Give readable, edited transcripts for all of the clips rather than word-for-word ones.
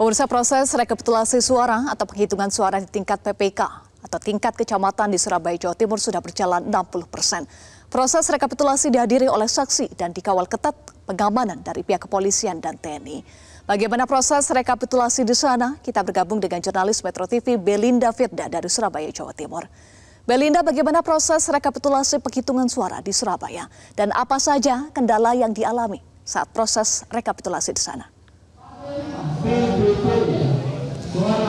Pemirsa, proses rekapitulasi suara atau penghitungan suara di tingkat PPK atau tingkat kecamatan di Surabaya, Jawa Timur sudah berjalan 60%. Proses rekapitulasi dihadiri oleh saksi dan dikawal ketat pengamanan dari pihak kepolisian dan TNI. Bagaimana proses rekapitulasi di sana? Kita bergabung dengan jurnalis Metro TV Belinda Firda dari Surabaya, Jawa Timur. Belinda, bagaimana proses rekapitulasi penghitungan suara di Surabaya? Dan apa saja kendala yang dialami saat proses rekapitulasi di sana?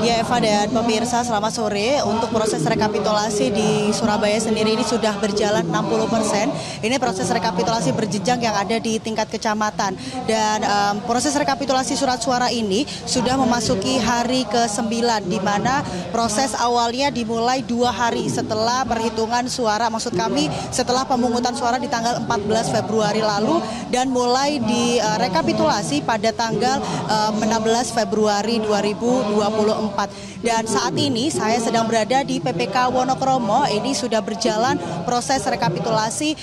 Ya, Eva dan pemirsa, selamat sore. Untuk proses rekapitulasi di Surabaya sendiri ini sudah berjalan 60%. Ini proses rekapitulasi berjenjang yang ada di tingkat kecamatan. Dan proses rekapitulasi surat suara ini sudah memasuki hari ke-9, di mana proses awalnya dimulai 2 hari setelah perhitungan suara, maksud kami setelah pemungutan suara di tanggal 14 Februari lalu, dan mulai direkapitulasi pada tanggal 16 Februari 2024. Dan saat ini saya sedang berada di PPK Wonokromo. Ini sudah berjalan proses rekapitulasi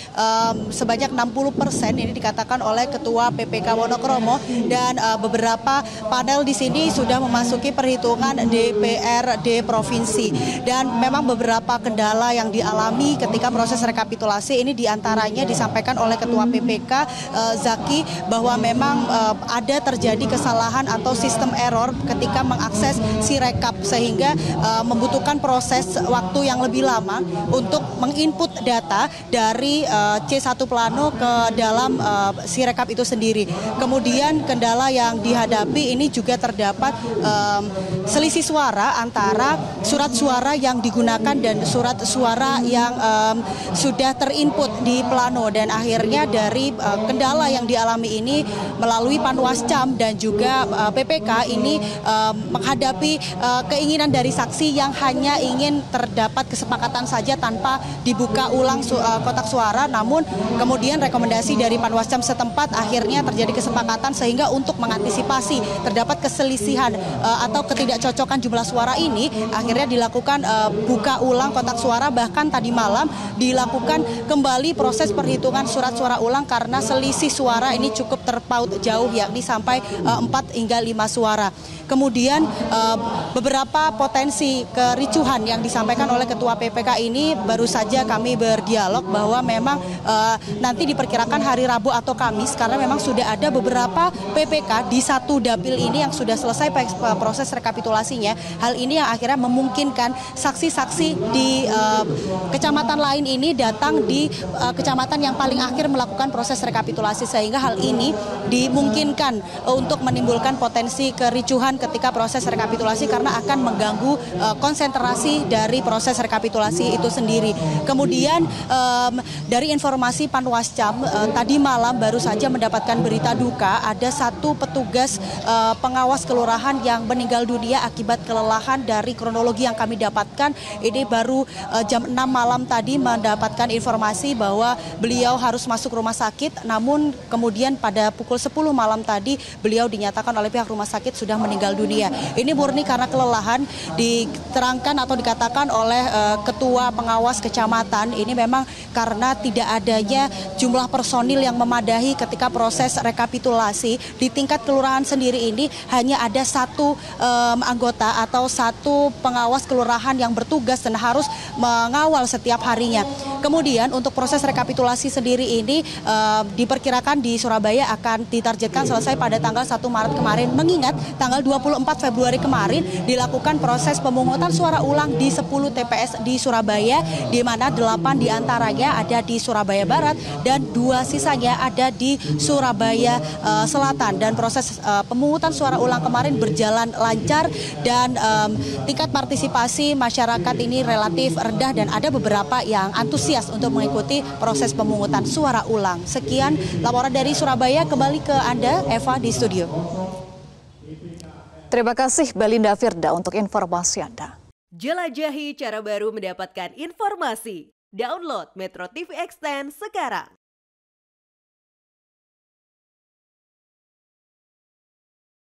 sebanyak 60%, ini dikatakan oleh Ketua PPK Wonokromo, dan beberapa panel di sini sudah memasuki perhitungan DPRD provinsi. Dan memang beberapa kendala yang dialami ketika proses rekapitulasi ini diantaranya disampaikan oleh Ketua PPK Zaki bahwa memang ada terjadi kesalahan atau sistem error ketika mengakses Sirekap, sehingga membutuhkan proses waktu yang lebih lama untuk menginput data dari C1 Plano ke dalam Sirekap itu sendiri. Kemudian kendala yang dihadapi ini juga terdapat selisih suara antara surat suara yang digunakan dan surat suara yang sudah terinput di Plano, dan akhirnya dari kendala yang dialami ini melalui Panwascam dan juga PPK ini menghadapi keinginan dari saksi yang hanya ingin terdapat kesepakatan saja tanpa dibuka ulang kotak suara. Namun kemudian rekomendasi dari Panwascam setempat akhirnya terjadi kesepakatan, sehingga untuk mengantisipasi terdapat keselisihan atau ketidakcocokan jumlah suara ini, akhirnya dilakukan buka ulang kotak suara. Bahkan tadi malam dilakukan kembali proses perhitungan surat suara ulang karena selisih suara ini cukup terpaut jauh, yakni sampai 4 hingga 5 suara. Kemudian beberapa potensi kericuhan yang disampaikan oleh Ketua PPK ini baru saja kami berdialog bahwa memang nanti diperkirakan hari Rabu atau Kamis, karena memang sudah ada beberapa PPK di satu dapil ini yang sudah selesai proses rekapitulasinya. Hal ini yang akhirnya memungkinkan saksi-saksi di kecamatan lain ini datang di kecamatan yang paling akhir melakukan proses rekapitulasi, sehingga hal ini dimungkinkan untuk menimbulkan potensi kericuhan ketika proses rekapitulasi karena akan mengganggu konsentrasi dari proses rekapitulasi itu sendiri. Kemudian dari informasi Panwascam tadi malam baru saja mendapatkan berita duka, ada satu petugas pengawas kelurahan yang meninggal dunia akibat kelelahan. Dari kronologi yang kami dapatkan, ini baru jam 6 malam tadi mendapatkan informasi bahwa beliau harus masuk rumah sakit, namun kemudian pada pukul 10 malam tadi beliau dinyatakan oleh pihak rumah sakit sudah meninggal dunia. Ini murni karena kelelahan, diterangkan atau dikatakan oleh Ketua Pengawas Kecamatan. Ini memang karena tidak adanya jumlah personil yang memadahi ketika proses rekapitulasi. Di tingkat kelurahan sendiri ini hanya ada satu anggota atau satu pengawas kelurahan yang bertugas dan harus mengawal setiap harinya. Kemudian untuk proses rekapitulasi sendiri ini diperkirakan di Surabaya akan ditargetkan selesai pada tanggal 1 Maret kemarin, mengingat tanggal 24 Februari kemarin dilakukan proses pemungutan suara ulang di 10 TPS di Surabaya, di mana 8 diantaranya ada di Surabaya Barat dan 2 sisanya ada di Surabaya Selatan. Dan proses pemungutan suara ulang kemarin berjalan lancar, dan tingkat partisipasi masyarakat ini relatif rendah, dan ada beberapa yang antusias untuk mengikuti proses pemungutan suara ulang. Sekian laporan dari Surabaya, kembali ke Anda, Eva, di studio. Terima kasih Belinda Firda untuk informasi Anda. Jelajahi cara baru mendapatkan informasi. Download Metro TV Extend sekarang.